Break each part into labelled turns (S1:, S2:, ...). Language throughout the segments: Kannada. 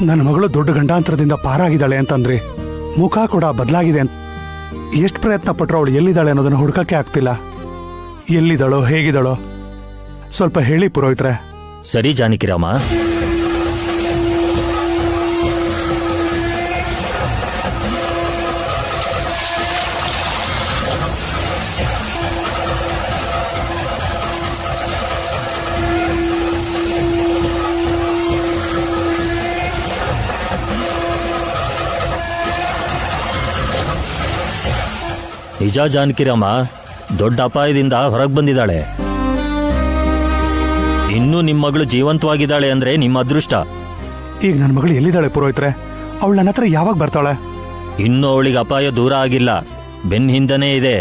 S1: ನನ್ನ ಮಗಳು ದೊಡ್ಡ ಗಂಡಾಂತರದಿಂದ ಪಾರಾಗಿದ್ದಾಳೆ ಅಂತಂದ್ರಿ, ಮುಖ ಕೂಡ ಬದಲಾಗಿದೆ ಅಂತ. ಎಷ್ಟು ಪ್ರಯತ್ನ ಪಟ್ರು ಅವಳು ಎಲ್ಲಿದ್ದಾಳೆ ಅನ್ನೋದನ್ನ ಹುಡುಕಕ್ಕೆ ಆಗ್ತಿಲ್ಲ. ಎಲ್ಲಿದ್ದಾಳೋ ಹೇಗಿದ್ದಾಳೋ ಸ್ವಲ್ಪ ಹೇಳಿ ಪುರೋಹಿತ್ರೆ.
S2: ಸರಿ ಜಾನಕಿರಾಮ, ನಿಜ ಜಾನಕಿರಾಮ, ದೊಡ್ಡ ಅಪಾಯದಿಂದ ಹೊರಗೆ ಬಂದಿದ್ದಾಳೆ. ಇನ್ನೂ ನಿಮ್ಮ ಮಗಳು ಜೀವಂತವಾಗಿದ್ದಾಳೆ ಅಂದ್ರೆ ನಿಮ್ಮ ಅದೃಷ್ಟ.
S1: ಈಗ ನನ್ನ ಮಗಳು ಎಲ್ಲಿದ್ದಾಳೆ ಪುರೋಹಿತ್ರೆ? ಅವಳು ನನ್ನ ಹತ್ರ ಯಾವಾಗ ಬರ್ತಾಳೆ?
S2: ಇನ್ನೂ ಅವಳಿಗೆ ಅಪಾಯ ದೂರ ಆಗಿಲ್ಲ, ಬೆನ್ನ ಹಿಂದನೇ ಇದೆ.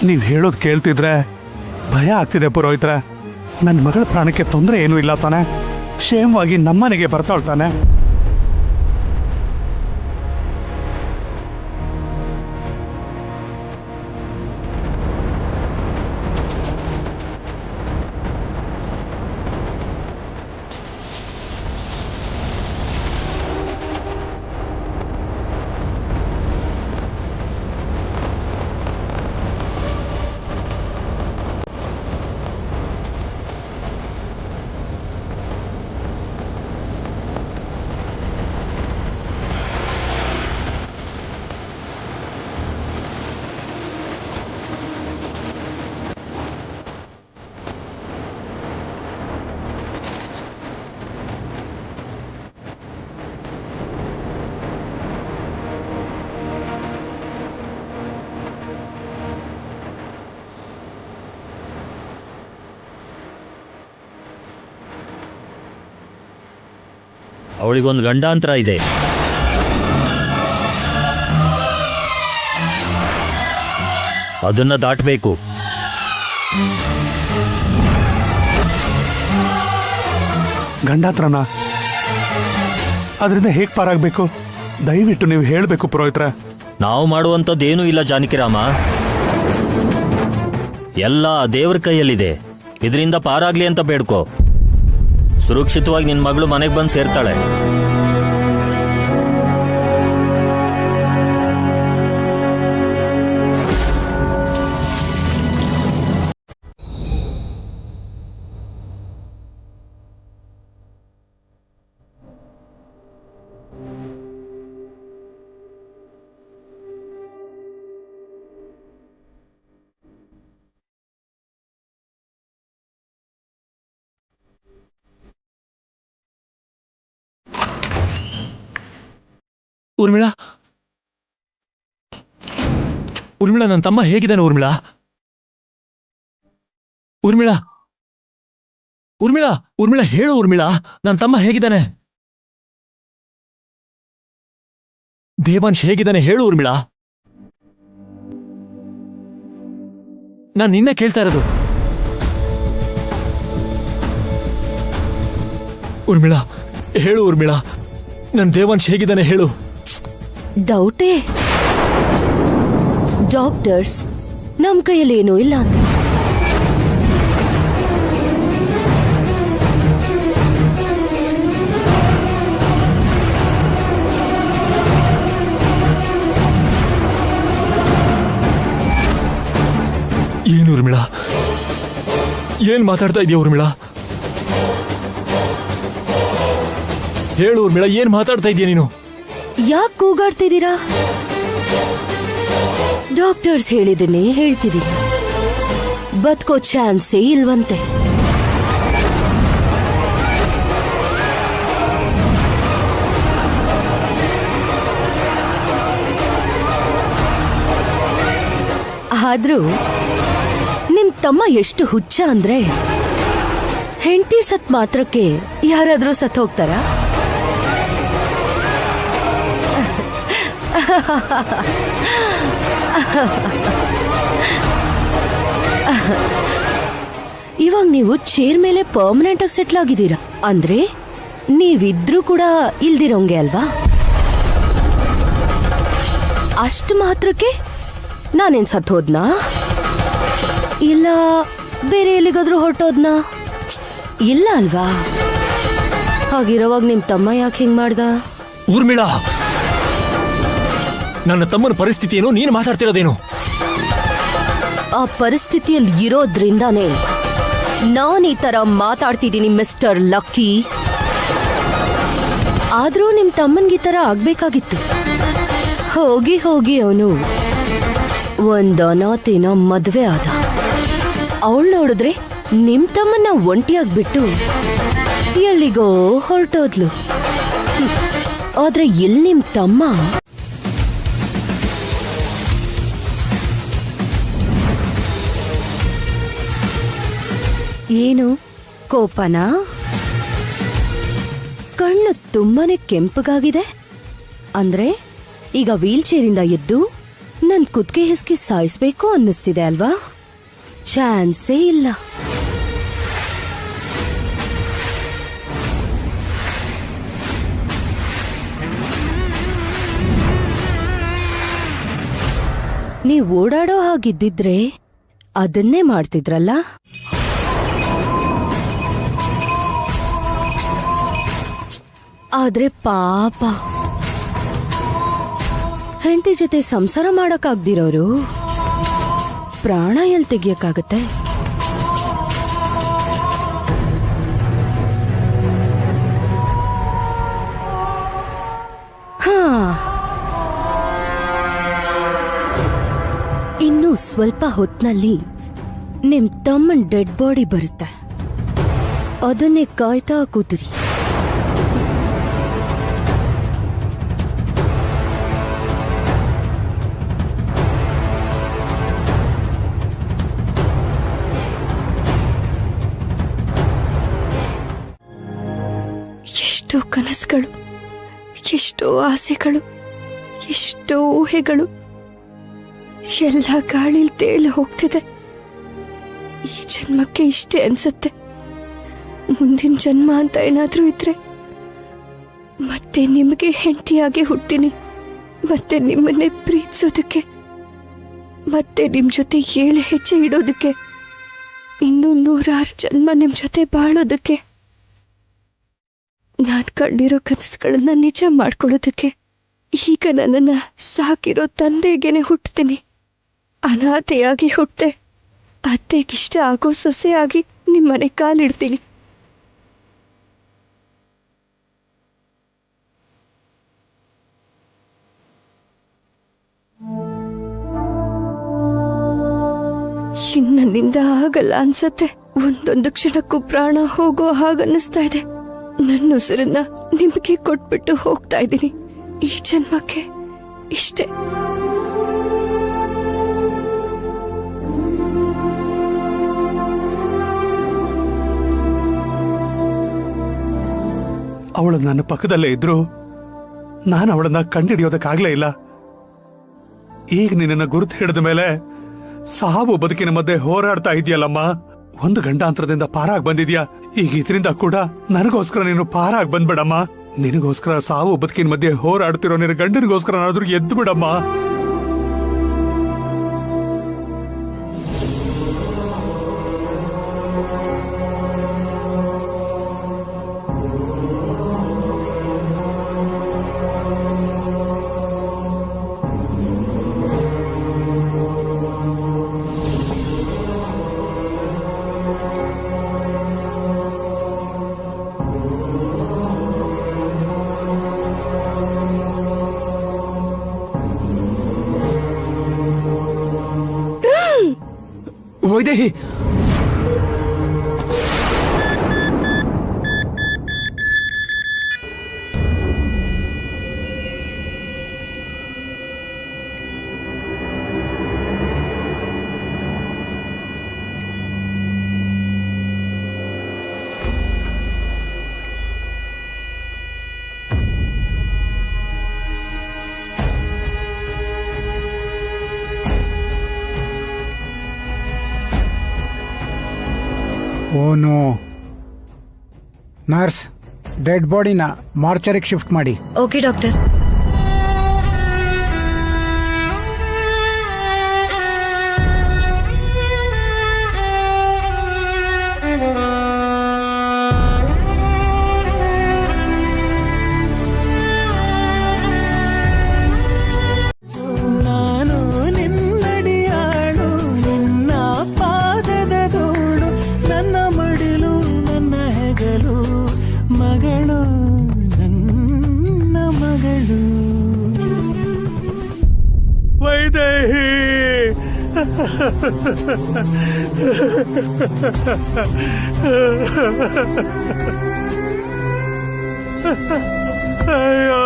S1: ನೀವು ಹೇಳೋದು ಕೇಳ್ತಿದ್ರೆ ಭಯ ಆಗ್ತಿದೆ ಪುರೋಹಿತ್ರೆ. ನನ್ನ ಮಗಳ ಪ್ರಾಣಕ್ಕೆ ತೊಂದರೆ ಏನೂ ಇಲ್ಲ ತಾನೆ? ಕ್ಷೇಮವಾಗಿ ನಮ್ಮನೆಗೆ ಬರ್ತಾಳ್ತಾನೆ?
S2: ಅವಳಿಗೊಂದು ಗಂಡಾಂತರ ಇದೆ. ಅದನ್ನ ದಾಟಬೇಕು.
S1: ಗಂಡಾಂತರನ? ಅದರಿಂದ ಹೇಗೆ ಪಾರಾಗಬೇಕು? ದಯವಿಟ್ಟು ನೀವು ಹೇಳಬೇಕು ಪುರೋಹಿತ್ರೆ.
S2: ನಾವು ಮಾಡುವಂಥದ್ದೇನೂ ಇಲ್ಲ ಜಾನಕಿರಾಮ, ಎಲ್ಲ ದೇವ್ರ ಕೈಯಲ್ಲಿದೆ. ಇದರಿಂದ ಪಾರಾಗ್ಲಿ ಅಂತ ಬೇಡ್ಕೋ. ಸುರಕ್ಷಿತವಾಗಿ ನಿನ್ನ ಮಗಳು ಮನೆಗೆ ಬಂದು ಸೇರ್ತಾಳೆ.
S3: ಊರ್ಮಿಳಾ, ಊರ್ಮಿಳಾ, ನನ್ನ ತಮ್ಮ ಹೇಗಿದ್ದಾನೆ? ಊರ್ಮಿಳಾ, ಊರ್ಮಿಳಾ, ಊರ್ಮಿಳಾ, ಊರ್ಮಿಳಾ, ಹೇಳು ಊರ್ಮಿಳಾ, ನನ್ನ ತಮ್ಮ ಹೇಗಿದ್ದಾನೆ? ದೇವಾಂಶ್ ಹೇಗಿದ್ದಾನೆ ಹೇಳು ಊರ್ಮಿಳಾ. ನಾನು ನಿನ್ನೆ ಕೇಳ್ತಾ ಇರೋದು. ಊರ್ಮಿಳಾ, ಹೇಳು ಊರ್ಮಿಳಾ, ನನ್ನ ದೇವಾಂಶ್ ಹೇಗಿದ್ದಾನೆ ಹೇಳು.
S4: ಡೌಟೇ? ಡಾಕ್ಟರ್ಸ್ ನಮ್ ಕೈಯಲ್ಲಿ ಏನೂ ಇಲ್ಲ ಅಂತ.
S3: ಏನು ಊರ್ಮಿಳಾ, ಏನ್ ಮಾತಾಡ್ತಾ ಇದೀಯ ಊರ್ಮಿಳಾ? ಹೇಳು ಊರ್ಮಿಳಾ, ಏನ್ ಮಾತಾಡ್ತಾ ಇದೀಯ ನೀನು?
S4: ಯಾಕೆ ಕೂಗಾಡ್ತಿದ್ದೀರಾ? ಡಾಕ್ಟರ್ಸ್ ಹೇಳಿದನ್ನೇ ಹೇಳ್ತಿದ್ದೀನಿ. ಬದುಕೋ ಚಾನ್ಸೇ ಇಲ್ವಂತೆ. ಆದ್ರೂ ನಿಮ್ ತಮ್ಮ ಎಷ್ಟು ಹುಚ್ಚ ಅಂದ್ರೆ, ಹೆಂಡತಿ ಸತ್ ಮಾತ್ರಕ್ಕೆ ಯಾರಾದ್ರೂ ಸತ್ ಹೋಗ್ತಾರಾ? ಇವಾಗ ನೀವು ಚೇರ್ ಮೇಲೆ ಪರ್ಮನೆಂಟ್ ಆಗಿ ಸೆಟ್ಲ್ ಆಗಿದ್ದೀರಾ ಅಂದ್ರೆ ನೀವಿದ್ರೂ ಕೂಡ ಇಲ್ದಿರೋಂಗೆ ಅಲ್ವಾ? ಅಷ್ಟು ಮಾತ್ರಕ್ಕೆ ನಾನೇನ್ ಸತ್ ಹೋದ್ನಾ ಇಲ್ಲ ಬೇರೆ ಎಲ್ಲಿಗಾದ್ರೂ ಹೊರಟೋದ್ನಾ? ಇಲ್ಲ ಅಲ್ವಾ? ಹಾಗಿರೋವಾಗ ನಿಮ್ ತಮ್ಮ ಯಾಕೆ ಹಿಂಗ್ ಮಾಡ್ದ?
S3: ಊರ್ಮಿಳಾ, ನನ್ನ ತಮ್ಮನ ಪರಿಸ್ಥಿತಿ ಏನು, ನೀನು ಮಾತಾಡ್ತಿರೋದೇನು?
S4: ಆ ಪರಿಸ್ಥಿತಿಯಲ್ಲಿ ಇರೋದ್ರಿಂದಾನೇ ನಾನ್ ಈ ತರ ಮಾತಾಡ್ತಿದ್ದೀನಿ ಮಿಸ್ಟರ್ ಲಕ್ಕಿ. ಆದ್ರೂ ನಿಮ್ ತಮ್ಮನ್ಗೆ ಈ ತರ ಆಗ್ಬೇಕಾಗಿತ್ತು. ಹೋಗಿ ಹೋಗಿ ಅವನು ಒಂದ್ ಅನಾಥಿನ ಮದ್ವೆ ಆದ. ಅವಳು ನೋಡಿದ್ರೆ ನಿಮ್ ತಮ್ಮನ್ನ ಒಂಟಿಯಾಗ್ಬಿಟ್ಟು ಎಲ್ಲಿಗೋ ಹೊರಟೋದ್ಲು. ಆದ್ರೆ ಇಲ್ಲಿ ನಿಮ್ ತಮ್ಮ ಏನು ಕೋಪನಾ? ಕಣ್ಣು ತುಂಬಾನೇ ಕೆಂಪಗಾಗಿದೆ. ಅಂದ್ರೆ ಈಗ ವೀಲ್ ಚೇರಿಂದ ಎದ್ದು ನನ್ ಕುತ್ತಿಗೆ ಹಿಸ್ಕಿ ಸಾಯಿಸ್ಬೇಕು ಅನ್ನಿಸ್ತಿದೆ ಅಲ್ವಾ? ಚಾನ್ಸೇ ಇಲ್ಲ. ನೀವ್ ಓಡಾಡೋ ಹಾಗಿದ್ದಿದ್ರೆ ಅದನ್ನೇ ಮಾಡ್ತಿದ್ರಲ್ಲ. ಆದ್ರೆ ಪಾಪ ಹೆಂಡತಿ ಜೊತೆ ಸಂಸಾರ ಮಾಡಕ್ಕಾಗ್ದಿರೋರು ಪ್ರಾಣ ಎಲ್ಲಿ ತೆಗಿಯಕ್ಕಾಗತ್ತೆ? ಹಾ, ಇನ್ನು ಸ್ವಲ್ಪ ಹೊತ್ನಲ್ಲಿ ನಿಮ್ ತಮ್ಮನ್ ಡೆಡ್ ಬಾಡಿ ಬರುತ್ತೆ. ಅದನ್ನೇ ಕಾಯ್ತಾ ಕೂತಿರಿ. ಎಷ್ಟೋ ಕನಸುಗಳು, ಎಷ್ಟೋ ಆಸೆಗಳು, ಎಷ್ಟೋ ಊಹೆಗಳು ಎಲ್ಲ ಗಾಳಿಲ್ ತೇಲಿ ಹೋಗ್ತಿದೆ. ಈ ಜನ್ಮಕ್ಕೆ ಇಷ್ಟೇ ಅನ್ಸತ್ತೆ. ಮುಂದಿನ ಜನ್ಮ ಅಂತ ಏನಾದ್ರೂ ಇದ್ರೆ ಮತ್ತೆ ನಿಮಗೆ ಹೆಂಡತಿಯಾಗಿ ಹುಡ್ತೀನಿ, ಮತ್ತೆ ನಿಮ್ಮನ್ನೇ ಪ್ರೀತಿಸೋದಕ್ಕೆ, ಮತ್ತೆ ನಿಮ್ ಜೊತೆ 7 ಹೆಜ್ಜೆ ಇಡೋದಕ್ಕೆ, ಇನ್ನೂ 100 ಜನ್ಮ ನಿಮ್ ಜೊತೆ ಬಾಳೋದಕ್ಕೆ, ನಾನ್ ಕಂಡಿರೋ ಕನಸುಗಳನ್ನ ನಿಜ ಮಾಡ್ಕೊಳ್ಳೋದಕ್ಕೆ. ಈಗ ನನ್ನನ್ನ ಸಾಕಿರೋ ತಂದೆಗೇನೆ ಹುಟ್ಟತೀನಿ. ಅನಾಥೆಯಾಗಿ ಹುಟ್ಟೆ ಅತ್ತೆಗಿಷ್ಟ ಆಗೋ ಸೊಸೆಯಾಗಿ ನಿಮ್ಮನೆ ಕಾಲಿಡ್ತೀನಿ. ನನ್ನಿಂದ ಆಗಲ್ಲ ಅನ್ಸತ್ತೆ. ಒಂದೊಂದು ಕ್ಷಣಕ್ಕೂ ಪ್ರಾಣ ಹೋಗೋ ಹಾಗನ್ನಿಸ್ತಾ ಇದೆ. ನನ್ನ ಉಸಿರನ್ನ ನಿಮಗೆ ಕೊಟ್ಬಿಟ್ಟು ಹೋಗ್ತಾ ಇದ್ದೀನಿ. ಈ ಜನ್ಮಕ್ಕೆ ಇಷ್ಟೇ.
S1: ಅವಳು ನನ್ನ ಪಕ್ಕದಲ್ಲೇ ಇದ್ರು ನಾನು ಅವಳನ್ನ ಕಂಡುಹಿಡಿಯೋದಕ್ಕಾಗ್ಲೇ ಇಲ್ಲ. ಈಗ ನಿನ್ನ ಗುರುತು ಹಿಡಿದ ಮೇಲೆ ಸಾವು ಬದುಕಿನ ಮಧ್ಯೆ ಹೋರಾಡ್ತಾ ಇದೆಯಲ್ಲಮ್ಮ. ಒಂದು ಗಂಡಾಂತರದಿಂದ ಪಾರಾಗ್ ಬಂದಿದ್ಯಾ. ಈಗ ಇದರಿಂದ ಕೂಡ ನನಗೋಸ್ಕರ ನೀನು ಪಾರಾಗ್ ಬಂದ್ಬಿಡಮ್ಮ. ನಿನಗೋಸ್ಕರ ಸಾವು ಬದುಕಿನ ಮಧ್ಯೆ ಹೋರಾಡ್ತಿರೋ ನಿನ್ನ ಗಂಡನಿಗೋಸ್ಕರ ನಾದ್ರೂ ಎದ್ದು ಬಿಡಮ್ಮ.
S3: ವೈದೇಹಿ,
S5: ಓನು ನರ್ಸ್, ಡೆಡ್ ಬಾಡಿನ ಮಾರ್ಚರಿಗೆ ಶಿಫ್ಟ್ ಮಾಡಿ.
S4: Okay doctor.
S1: ವೈದೇಹಿ ಅಯ್ಯೋ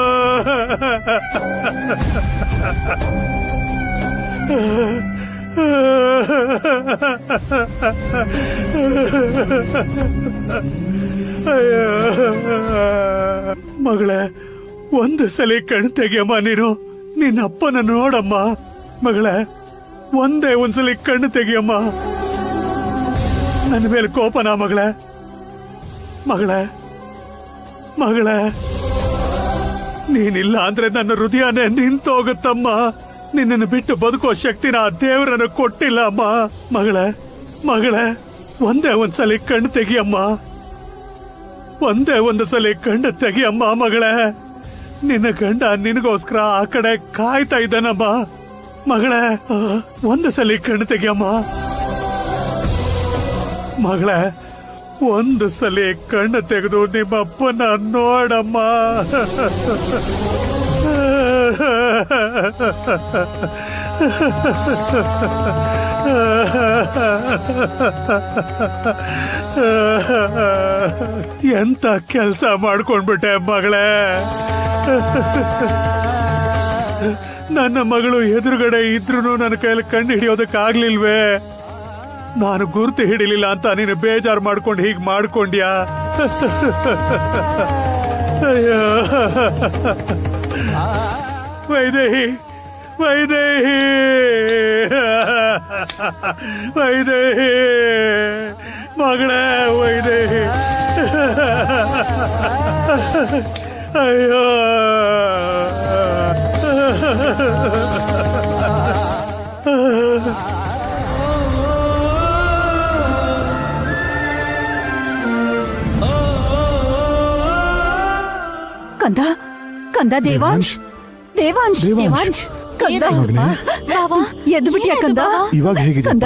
S1: ಮಗಳೇ, ಒಂದು ಸಲ ಕಣ್ ತೆಗಿಯಮ್ಮ. ನೀನು ನಿನ್ನಪ್ಪನ ನೋಡಮ್ಮ ಮಗಳೇ. ಒಂದ್ಸಲಿ ಕಣ್ಣು ತೆಗಿಯಮ್ಮ. ನನ್ನ ಮೇಲೆ ಕೋಪನಾ ಮಗಳೇ? ಮಗಳೇ ಮಗಳೇ, ನೀನಿಲ್ಲ ಅಂದ್ರೆ ನನ್ನ ಹೃದಯನೇ ನಿಂತೋಗುತ್ತಮ್ಮ. ನಿನ್ನನ್ನು ಬಿಟ್ಟು ಬದುಕೋ ಶಕ್ತಿನ ಆ ದೇವರನ್ನು ಕೊಟ್ಟಿಲ್ಲ ಅಮ್ಮ. ಮಗಳೇ ಮಗಳೇ, ಒಂದ್ಸಲಿ ಕಣ್ಣು ತೆಗಿಯಮ್ಮ. ಒಂದು ಸಲ ಕಣ್ಣು ತೆಗಿಯಮ್ಮ ಮಗಳೇ. ನಿನ್ನ ಗಂಡ ನಿನಗೋಸ್ಕರ ಆ ಕಡೆ ಕಾಯ್ತಾ ಇದ್ದಾನಮ್ಮ. ಮಗಳೇ, ಒಂದು ಸಲ ಕಣ್ಣು ತೆಗಿಯಮ್ಮ. ಮಗಳೇ, ಒಂದು ಸಲ ಕಣ್ಣು ತೆಗೆದು ನಿಮ್ಮಪ್ಪನ ನೋಡಮ್ಮ. ಎಂತ ಕೆಲಸ ಮಾಡ್ಕೊಂಡ್ಬಿಟ್ಟೆ ಮಗಳೇ. ನನ್ನ ಮಗಳು ಎದುರುಗಡೆ ಇದ್ರೂ ನನ್ನ ಕೈಯಲ್ಲಿ ಕಣ್ಣು ಹಿಡಿಯೋದಕ್ಕಾಗ್ಲಿಲ್ವೇ? ನಾನು ಗುರುತು ಹಿಡಿಲಿಲ್ಲ ಅಂತ ನೀನು ಬೇಜಾರು ಮಾಡ್ಕೊಂಡು ಹೀಗೆ ಮಾಡ್ಕೊಂಡ್ಯಾ? ಅಯ್ಯೋ ವೈದೇಹಿ, ವೈದೇಹಿ, ವೈದೇಹಿ ಮಗಳೇ, ವೈದೇಹಿ. ಅಯ್ಯೋ
S6: ಕಂದ, ಕಂದ, ದೇವಾಂಶ್, ದೇವಾಂಶ್, ದೇವಾಂಶ್, ಕಂದ, ಎದ್ದು ಬಿಟ್ಟಿಯಾ ಕಂದ?
S1: ಇವಾಗ ಹೇಗಿದೆ
S6: ಕಂದ,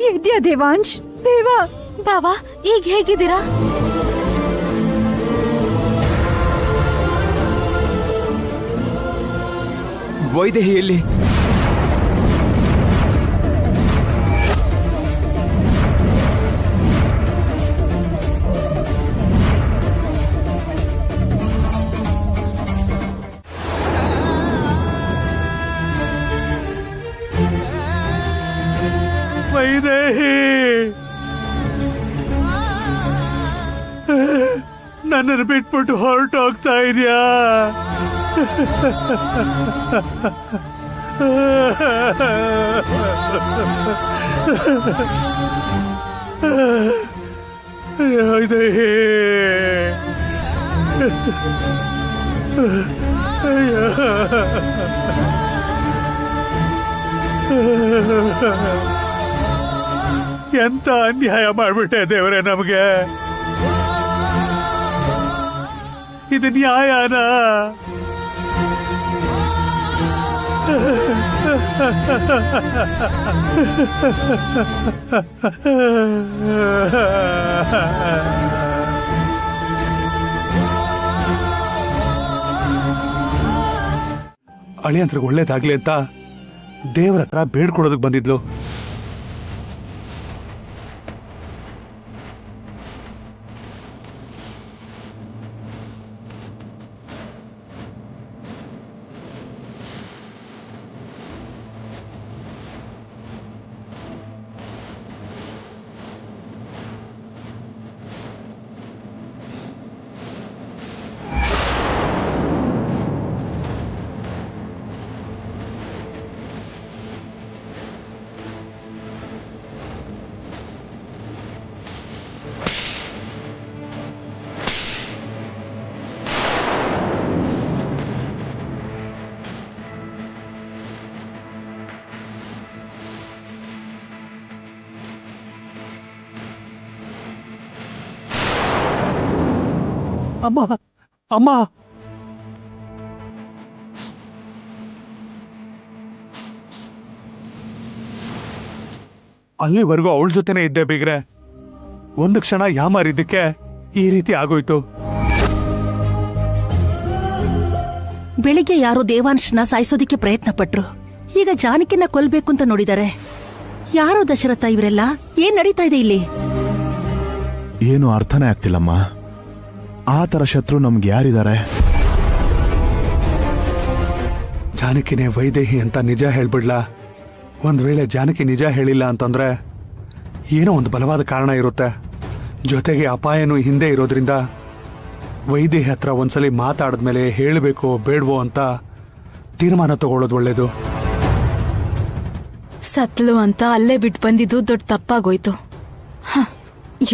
S6: ಎದ್ಯಾ ದೇವಾಂಶ್? ದೇವಾ
S4: ಬಾವಾ, ಈಗ ಹೇಗಿದ್ದೀರಾ?
S7: ವೈದೇಹಿಯಲ್ಲಿ
S1: ವೈದೇಹಿ, ನನ್ನನ್ನು ಬಿಟ್ಬಿಟ್ಟು ಹೊರಟೋಗ್ತಾ ಇದೆಯಾ? ವೈದೇಹಿ, ಎಂತ ಅನ್ಯಾಯ ಮಾಡ್ಬಿಟ್ಟೆ ದೇವರೇ ನಮಗೆ. ಇದು ನ್ಯಾಯನಾ? ಅಳಿಯಂತ್ರಿಗೆ ಒಳ್ಳೇದಾಗ್ಲಿ ಅಂತ ದೇವರ ಹತ್ರ ಬೇಡ್ಕೊಡೋದಕ್ಕೆ ಬಂದಿದ್ಲು. ಅಮ್ಮ, ಅಮ್ಮ, ಅಲ್ಲಿವರೆಗೂ ಅವಳ ಜೊತೆನೆ ಇದ್ದೆ ಬಿಗ್ರೆ. ಒಂದು ಕ್ಷಣ ಯಾಮಾರಿದ್ದಕ್ಕೆ ಈ ರೀತಿ ಆಗೋಯ್ತು.
S8: ಬೆಳಿಗ್ಗೆ ಯಾರೋ ದೇವಾಂಶನ ಸಾಯಿಸೋದಿಕ್ಕೆ ಪ್ರಯತ್ನ ಪಟ್ರು. ಈಗ ಜಾನಕಿನ ಕೊಲ್ಬೇಕು ಅಂತ ನೋಡಿದ್ದಾರೆ. ಯಾರೋ ದಶರಥ ಇವರೆಲ್ಲ? ಏನ್ ನಡೀತಾ ಇದೆ ಇಲ್ಲಿ?
S9: ಏನು ಅರ್ಥನೇ ಆಗ್ತಿಲ್ಲಮ್ಮ. ಆ ತರ ಶತ್ರು ನಮ್ಗೆ ಯಾರಿದ್ದಾರೆ?
S1: ಜಾನಕಿನೇ ವೈದೇಹಿ ಅಂತ ನಿಜ ಹೇಳ್ಬಿಡ್ಲಾ? ಒಂದ್ ವೇಳೆ ಜಾನಕಿ ನಿಜ ಹೇಳಿಲ್ಲ ಅಂತಂದ್ರೆ ಏನೋ ಒಂದು ಬಲವಾದ ಕಾರಣ ಇರುತ್ತೆ. ಜೊತೆಗೆ ಅಪಾಯನೂ ಹಿಂದೆ ಇರೋದ್ರಿಂದ ವೈದೇಹಿ ಹತ್ರ ಒಂದ್ಸಲಿ ಮಾತಾಡಿದ್ಮೇಲೆ ಹೇಳಬೇಕೋ ಬೇಡವೋ ಅಂತ ತೀರ್ಮಾನ ತಗೊಳ್ಳೋದು ಒಳ್ಳೇದು.
S10: ಸತ್ಲು ಅಂತ ಅಲ್ಲೇ ಬಿಟ್ಟು ಬಂದಿದ್ದು ದೊಡ್ಡ ತಪ್ಪಾಗೋಯ್ತು.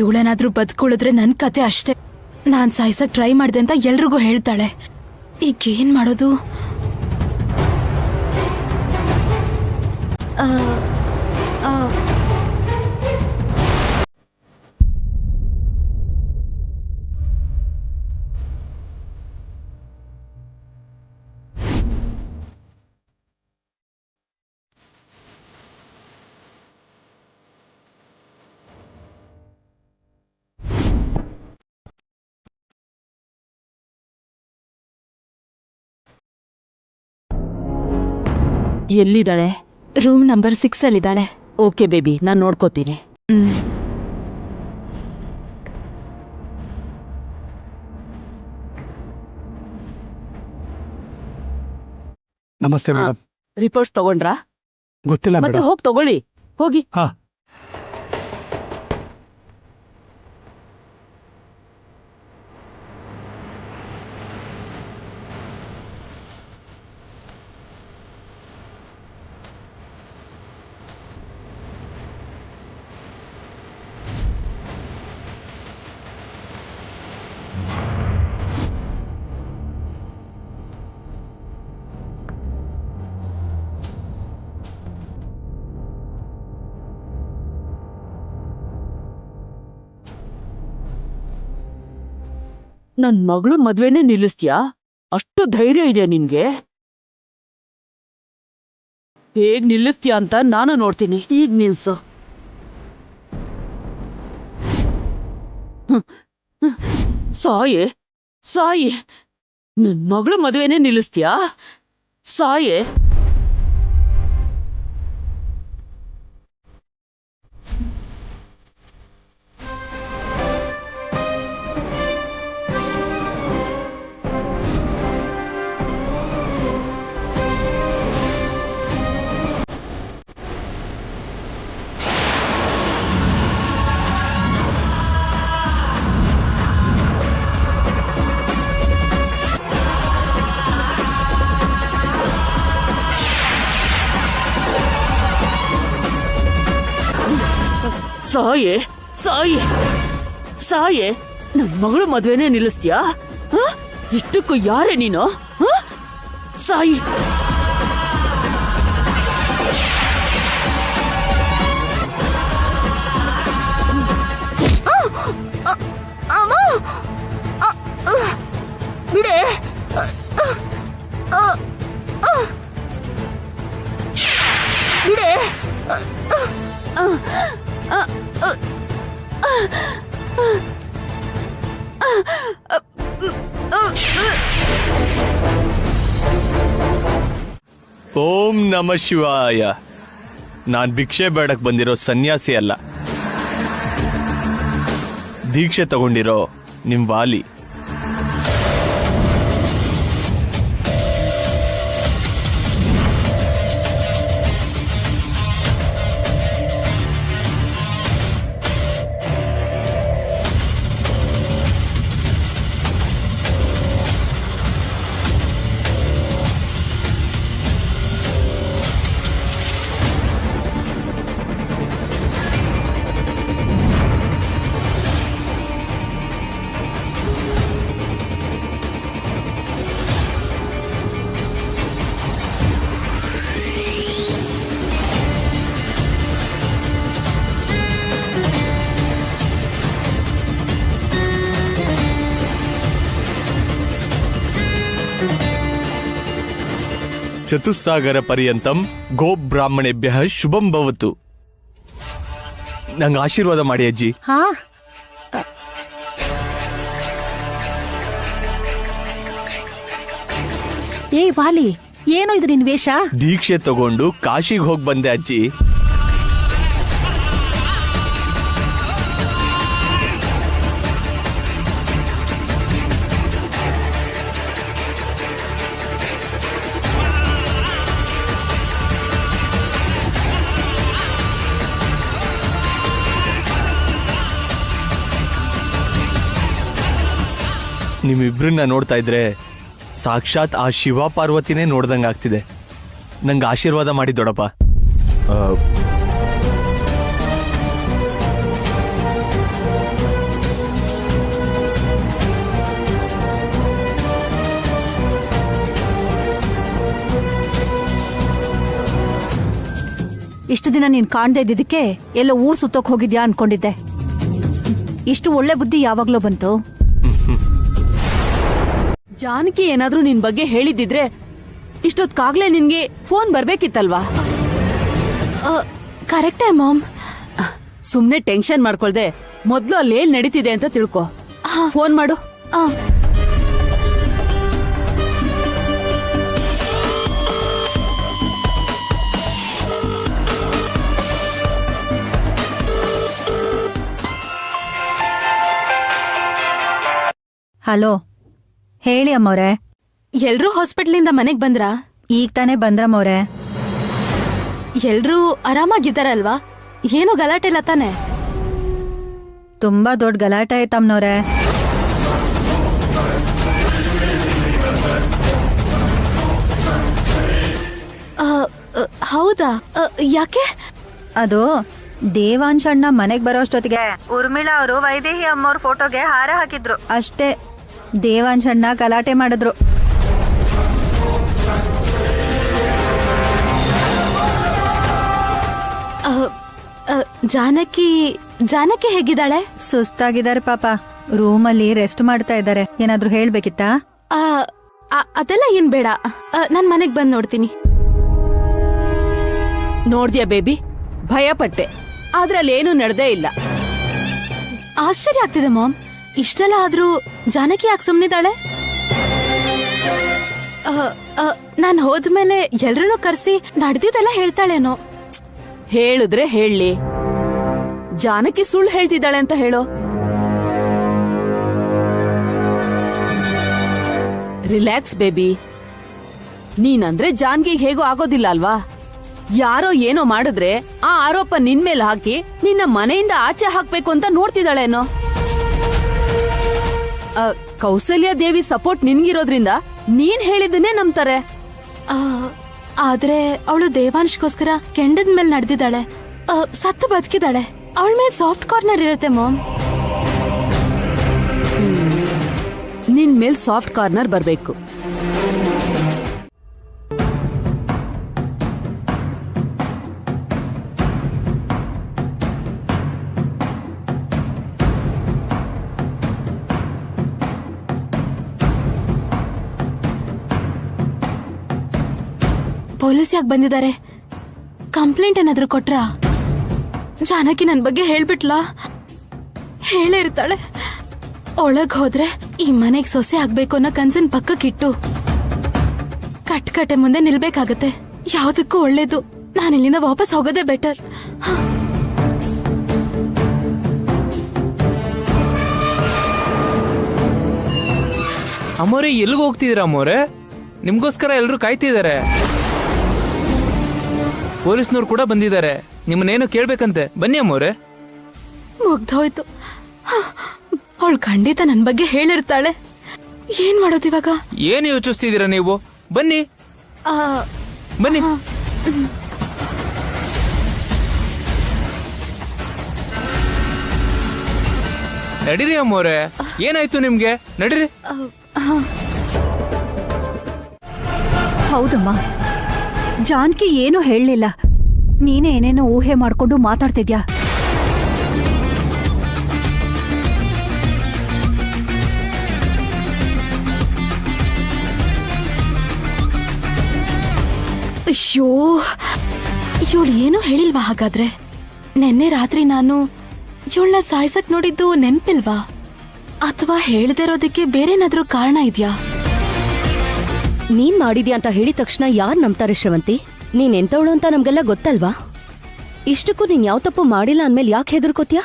S10: ಇವಳೇನಾದ್ರೂ ಬದುಕುಳಿದ್ರೆ ನನ್ ಕತೆ ಅಷ್ಟೇ. ನಾನ್ ಸಾಯ್ಸಕ್ ಟ್ರೈ ಮಾಡ್ದೆ ಅಂತ ಎಲ್ರಿಗೂ ಹೇಳ್ತಾಳೆ. ಈಗೇನ್ ಮಾಡೋದು?
S11: ಎಲ್ಲಿದ್ದಾಳೆ?
S10: ರೂಮ್ ನಂಬರ್ 6 ಅಲ್ಲಿದ್ದಾಳೆ.
S11: ಓಕೆ ಬೇಬಿ, ನಾನು ನೋಡ್ಕೋತೀನಿ.
S1: ನಮಸ್ತೆ ಮೇಡಮ್.
S11: ರಿಪೋರ್ಟ್ಸ್ ತಗೊಂಡ್ರಾ?
S1: ಗೊತ್ತಿಲ್ಲ
S11: ಮತ್ತೆ
S1: ಮೇಡಮ್.
S11: ಹೋಗಿ ತಗೊಳ್ಳಿ, ಹೋಗಿ.
S1: ಹಾ.
S11: ನನ್ ಮಗಳು ಮದ್ವೆನೇ ನಿಲ್ಲಿಸ್ತೀಯಾ? ಅಷ್ಟು ಧೈರ್ಯ ಇದೆಯಾ ನಿನ್ಗೆ? ಹೇಗ್ ನಿಲ್ಲಿಸ್ತೀಯಾ ಅಂತ ನಾನು ನೋಡ್ತೀನಿ. ಈಗ ನಿಲ್ಸು. ಸಾಯೆ ಸಾಯೆ, ನನ್ ಮಗಳು ಮದ್ವೆನೇ ನಿಲ್ಲಿಸ್ತೀಯಾ? ಸಾಯೆ. ಸಾಯೆ ಸಾಯೆ ಸಾಯೆ, ನನ್ ಮಗಳು ಮದ್ವೆನೇ ನಿಲ್ಲಿಸ್ತೀಯಾ? ಇಷ್ಟಕ್ಕೂ ಯಾರೇ ನೀನು? ಸಾಯಿ.
S6: ಬಿಡೆ. ಬಿಡೆ.
S3: ಓಂ ನಮಃ ಶಿವಾಯ. ನಾನ್ ಭಿಕ್ಷೆ ಬೇಡಕ್ ಬಂದಿರೋ ಸನ್ಯಾಸಿ ಅಲ್ಲ, ದೀಕ್ಷೆ ತಗೊಂಡಿರೋ ನಿಮ್ ವಾಲಿ. ಚತುಸ್ಸಾಗರ ಪರ್ಯಂತಂ ಗೋ ಬ್ರಾಹ್ಮಣೇಭ್ಯ ಶುಭಂ ಭವತು. ನಂಗೆ ಆಶೀರ್ವಾದ ಮಾಡಿ ಅಜ್ಜಿ.
S8: ಹಾ, ಏ ವಾಲಿ, ಏನೋ ಇದು ನಿನ್ ವೇಷ?
S3: ದೀಕ್ಷೆ ತಗೊಂಡು ಕಾಶಿಗೆ ಹೋಗಿ ಬಂದೆ ಅಜ್ಜಿ. ನಿಮ್ಮಿಬ್ರನ್ನ ನೋಡ್ತಾ ಇದ್ರೆ ಸಾಕ್ಷಾತ್ ಆ ಶಿವ ಪಾರ್ವತಿನೇ ನೋಡ್ದಂಗಾಗ್ತಿದೆ. ನಂಗೆ ಆಶೀರ್ವಾದ ಮಾಡಿ ದೊಡ್ಡಪ್ಪ.
S12: ಇಷ್ಟು ದಿನ ನೀನ್ ಕಾಣ್ದೇ ಇದ್ದಿದ್ದಕ್ಕೆ ಎಲ್ಲೋ ಊರ್ ಸುತ್ತೋಕ್ ಹೋಗಿದ್ಯಾ ಅನ್ಕೊಂಡಿದ್ದೆ. ಇಷ್ಟು ಒಳ್ಳೆ ಬುದ್ಧಿ ಯಾವಾಗ್ಲೋ ಬಂತು?
S11: ಜಾನಕಿ ಏನಾದ್ರೂ ನಿನ್ ಬಗ್ಗೆ ಹೇಳಿದಿದ್ರೆ ಇಷ್ಟೊತ್ಕಾಗ್ಲೇ ನಿನ್ಗೆ ಫೋನ್ ಬರ್ಬೇಕಿತ್ತಲ್ವಾ?
S10: ಕರೆಕ್ಟೇ ಮಾಮ್.
S11: ಸುಮ್ನೆ ಟೆನ್ಷನ್ ಮಾಡ್ಕೊಳ್ದೆ ಮೊದ್ಲು ಅಲ್ಲೇನ್ ನಡೀತಿದೆ ಅಂತ ತಿಳ್ಕೊ. ಫೋನ್ ಮಾಡು.
S12: ಹಲೋ, ಹೇಳಿ ಅಮ್ಮವ್ರೆ.
S10: ಎಲ್ರೂ ಹಾಸ್ಪಿಟ್ಲಿಂದ ಮನೆಗ್ ಬಂದ್ರಾ?
S12: ಈಗ ತಾನೇ ಬಂದ್ರಮ್ಮವ್ರೆ.
S10: ಎಲ್ರೂ ಆರಾಮಾಗಿದ್ದಾರಲ್ವಾ? ಏನು ಗಲಾಟೆ ಇಲ್ಲ ತಾನೆ?
S12: ತುಂಬಾ ದೊಡ್ಡ ಗಲಾಟೆ ಆಯ್ತಮ್ಮನವ್ರೆ.
S10: ಹೌದಾ? ಯಾಕೆ?
S12: ಅದು ದೇವಾಂಶಣ್ಣ ಮನೆಗ್ ಬರೋ ಅಷ್ಟೊತ್ತಿಗೆ ಉರ್ಮಿಳಾ ಅವರು ವೈದೇಹಿ ಅಮ್ಮವ್ರ ಫೋಟೋಗೆ ಹಾರ ಹಾಕಿದ್ರು ಅಷ್ಟೇ. ದೇವಾಂಶಣ್ಣ ಗಲಾಟೆ ಮಾಡಿದ್ರು.
S10: ಜಾನಕಿ ಹೇಗಿದ್ದಾಳೆ?
S12: ಸುಸ್ತಾಗಿದ್ದಾರೆ ಪಾಪ. ರೂಮಲ್ಲಿ ರೆಸ್ಟ್ ಮಾಡ್ತಾ ಇದ್ದಾರೆ. ಏನಾದ್ರೂ ಹೇಳ್ಬೇಕಿತ್ತಾ?
S10: ಅದೆಲ್ಲ ಏನ್ ಬೇಡ, ನಾನ್ ಮನೆಗ್ ಬಂದ್ ನೋಡ್ತೀನಿ.
S11: ನೋಡ್ದ್ಯಾ ಬೇಬಿ, ಭಯ ಪಟ್ಟೆ, ಆದ್ರೆ ಅಲ್ಲೇನು ನಡೆದೇ ಇಲ್ಲ.
S10: ಆಶ್ಚರ್ಯ ಆಗ್ತಿದೆ ಮಾಮ್. ಇಷ್ಟೆಲ್ಲ ಆದ್ರೂ ಜಾನಕಿ ಯಾಕೆ ಸುಮ್ನಿದ್ದಾಳೆ? ನಾನ್ ಹೋದ್ಮೇಲೆ ಎಲ್ರನ್ನೂ ಕರ್ಸಿ ನಡೆದಿದ್ದೆಲ್ಲ ಹೇಳ್ತಾಳೇನೋ.
S11: ಹೇಳಿದ್ರೆ ಹೇಳಿ, ಜಾನಕಿ ಸುಳ್ಳು ಹೇಳ್ತಿದ್ದಾಳೆ ಅಂತ ಹೇಳೋ. Relax baby. ನೀನಂದ್ರೆ ಜಾನ್ಗಿಗ್ ಹೇಗೋ ಆಗೋದಿಲ್ಲ ಅಲ್ವಾ? ಯಾರೋ ಏನೋ ಮಾಡಿದ್ರೆ ಆ ಆರೋಪ ನಿನ್ ಮೇಲೆ ಹಾಕಿ ನಿನ್ನ ಮನೆಯಿಂದ ಆಚೆ ಹಾಕ್ಬೇಕು ಅಂತ ನೋಡ್ತಿದ್ದಾಳೇನೋ. ಕೌಸಲ್ಯ ದೇವಿ ಸಪೋರ್ಟ್ ನಿನ್ಗಿರೋದ್ರಿಂದ ನೀನ್ ಹೇಳಿದ್ದನ್ನೇ ನಂಬ್ತಾರೆ.
S10: ಆದ್ರೆ ಅವಳು ದೇವಾಂಶ್ಗೋಸ್ಕರ ಕೆಂಡದ ಮೇಲೆ ನಡೆದಿದ್ದಾಳೆ. ಸತ್ತು ಬದುಕಿದ್ದಾಳೆ. ಅವಳ ಮೇಲೆ ಸಾಫ್ಟ್ ಕಾರ್ನರ್ ಇರುತ್ತೆ ಮಾಮ್.
S11: ನಿನ್ ಮೇಲ್ ಸಾಫ್ಟ್ ಕಾರ್ನರ್ ಬರ್ಬೇಕು.
S10: ಪೊಲೀಸ್ ಯಾಕೆ ಬಂದಿದ್ದಾರೆ? ಕಂಪ್ಲೇಂಟ್ ಏನಾದ್ರು ಕೊಟ್ರಾ? ಜಾನಕಿ ನನ್ ಬಗ್ಗೆ ಹೇಳ್ಬಿಟ್ಲಾ? ಹೇಳೇ ಇರ್ತಾಳೆ. ಒಳಗ್ ಹೋದ್ರೆ ಈ ಮನೆಗ್ ಸೊಸೆ ಆಗ್ಬೇಕು ಅನ್ನೋ ಕನ್ಸನ್ ಪಕ್ಕಕ್ಕಿಟ್ಟು ಕಟ್ಟೆ ಮುಂದೆ ನಿಲ್ಬೇಕಾಗತ್ತೆ. ಯಾವ್ದಕ್ಕೂ ಒಳ್ಳೇದು, ನಾನಿಲ್ಲಿಂದ ವಾಪಸ್ ಹೋಗೋದೇ ಬೆಟರ್.
S13: ಅಮ್ಮೋರೆ, ಎಲ್ಗೂ ಹೋಗ್ತಿದ್ದೀರಾ ಅಮ್ಮೋರೆ? ನಿಮ್ಗೋಸ್ಕರ ಎಲ್ರು ಕಾಯ್ತಿದ್ದಾರೆ. ಪೊಲೀಸ್ನವ್ರು ಕೂಡ ಬಂದಿದ್ದಾರೆ. ನಿಮ್ಮನ್ನೇನು ಕೇಳ್ಬೇಕಂತೆ. ಬನ್ನಿ ಅಮ್ಮೋರೆ.
S10: ಮುಗ್ದೋಯ್ತು. ಅವಳು ಖಂಡಿತ ನನ್ ಬಗ್ಗೆ ಹೇಳಿರ್ತಾಳೆ. ಏನ್ ಮಾಡೋದು ಇವಾಗ?
S13: ಏನು ಯೋಚಿಸ್ತಿದ್ದೀರಾ ನೀವು? ಬನ್ನಿ ಬನ್ನಿ. ನಡೀರಿ ಅಮ್ಮೋರೆ. ಏನಾಯ್ತು ನಿಮ್ಗೆ? ನಡೀರಿ.
S12: ಹೌದಮ್ಮ, ಜಾನ್ಕಿ ಏನೂ ಹೇಳಲಿಲ್ಲ. ನೀನೇ ಏನೇನೋ ಊಹೆ ಮಾಡ್ಕೊಂಡು ಮಾತಾಡ್ತಿದ್ಯಾ.
S10: ಅಯ್ಯೋ, ಇವಳು ಏನೂ ಹೇಳಿಲ್ವಾ ಹಾಗಾದ್ರೆ? ನೆನ್ನೆ ರಾತ್ರಿ ನಾನು ಇವಳನ್ನ ಸಾಯ್ಸಕ್ ನೋಡಿದ್ದು ನೆನ್ಪಿಲ್ವಾ? ಅಥವಾ ಹೇಳ್ದೇ ಇರೋದಕ್ಕೆ ಬೇರೇನಾದ್ರೂ ಕಾರಣ ಇದ್ಯಾ?
S4: ನೀನ್ ಮಾಡಿದ್ಯಾ ಅಂತ ಹೇಳಿದ ತಕ್ಷಣ ಯಾರ್ ನಂಬ್ತಾರೆ ಶ್ರವಂತಿ? ನೀನ್ ಎಂತವಳು ಅಂತ ನಮ್ಗೆಲ್ಲ ಗೊತ್ತಲ್ವಾ? ಇಷ್ಟಕ್ಕೂ ನೀನ್ ಯಾವ ತಪ್ಪು ಮಾಡಿಲ್ಲ ಅಂದ್ಮೇಲೆ ಯಾಕೆ ಹೆದರ್ಕೋತ್ಯಾ?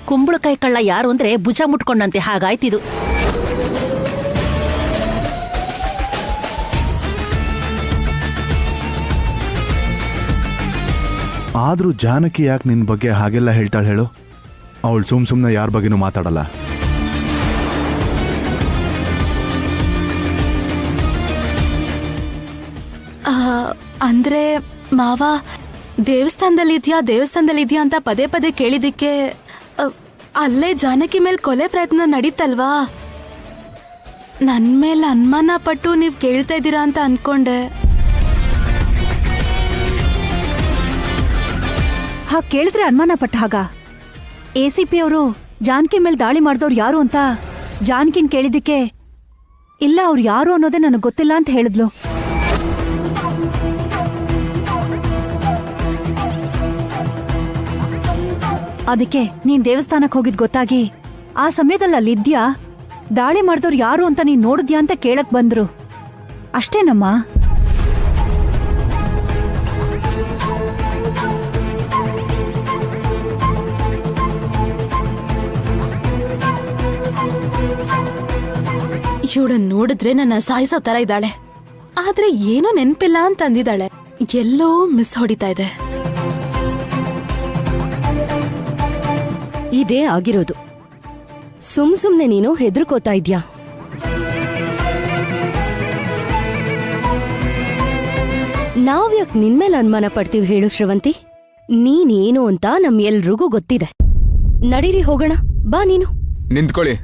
S8: ಕುಂಬಳಕಾಯಿ ಕಳ್ಳ ಯಾರು ಅಂದ್ರೆ ಭುಜ ಮುಟ್ಕೊಂಡಂತೆ ಹಾಗಾಯ್ತಿದು.
S9: ಆದ್ರೂ ಜಾನಕಿ ಯಾಕೆ ನಿನ್ ಬಗ್ಗೆ ಹಾಗೆಲ್ಲ ಹೇಳ್ತಾಳೆ ಹೇಳು? ಅವಳು ಸುಮ್ನೆ ಯಾರ ಬಗ್ಗೆನೂ ಮಾತಾಡಲ್ಲ.
S10: ಅಂದ್ರೆ ಮಾವ ದೇವಸ್ಥಾನದಲ್ಲಿದ್ಯಾ ಅಂತ ಪದೇ ಪದೇ ಕೇಳಿದಿಕ್ಕೆ ಅಲ್ಲೇ ಜಾನಕಿ ಮೇಲೆ ಕೊಲೆ ಪ್ರಯತ್ನ ನಡೀತಲ್ವಾ, ನನ್ ಮೇಲೆ ಅನುಮಾನ ಪಟ್ಟು ನೀವ್ ಕೇಳ್ತಾ ಇದ್ದೀರಾ ಅಂತ ಅನ್ಕೊಂಡೆ.
S12: ಹಾಗೆ ಕೇಳಿದ್ರೆ ಅನುಮಾನ ಪಟ್ಟ ಹಾಗ? ACP ಅವರು ಜಾನಕಿ ಮೇಲೆ ದಾಳಿ ಮಾಡಿದವ್ರು ಯಾರು ಅಂತ ಜಾನಕಿನ್ ಕೇಳಿದ್ದಕ್ಕೆ ಇಲ್ಲ ಅವ್ರು ಯಾರು ಅನ್ನೋದೇ ನನಗೆ ಗೊತ್ತಿಲ್ಲ ಅಂತ ಹೇಳಿದ್ಲು. ಅದಕ್ಕೆ ನೀನ್ ದೇವಸ್ಥಾನಕ್ಕೆ ಹೋಗಿದ್ ಗೊತ್ತಾಗಿ ಆ ಸಮಯದಲ್ಲಿ ಅಲ್ಲಿದ್ಯಾ, ದಾಳಿ ಮಾಡಿದವ್ರು ಯಾರು ಅಂತ ನೀನ್ ನೋಡಿದ್ಯಾ ಅಂತ ಕೇಳಕ್ ಬಂದ್ರು ಅಷ್ಟೇನಮ್ಮ.
S10: ಇವಳನ್ನ ನೋಡಿದ್ರೆ ನನ್ನ ಸಾಯಿಸೋ ತರ ಇದ್ದಾಳೆ, ಆದ್ರೆ ಏನೋ ನೆನ್ಪಿಲ್ಲ ಅಂತ ಅಂದಿದ್ದಾಳೆ. ಎಲ್ಲೋ ಮಿಸ್ ಹೊಡಿತಾ ಇದೆ.
S4: ಇದೇ ಆಗಿರೋದು. ಸುಮ್ನೆ ನೀನು ಹೆದರ್ಕೋತಾ ಇದ್ಯಾ? ನಾವ್ಯಾಕ್ ನಿನ್ಮೇಲೆ ಅನುಮಾನ ಪಡ್ತೀವಿ ಹೇಳು ಶ್ರವಂತಿ? ನೀನೇನು ಅಂತ ನಮ್ ಎಲ್ರಿಗೂ ಗೊತ್ತಿದೆ. ನಡೀರಿ ಹೋಗೋಣ, ಬಾ ನೀನು.
S7: ನಿಂತ್ಕೊಳ್ಳಿ.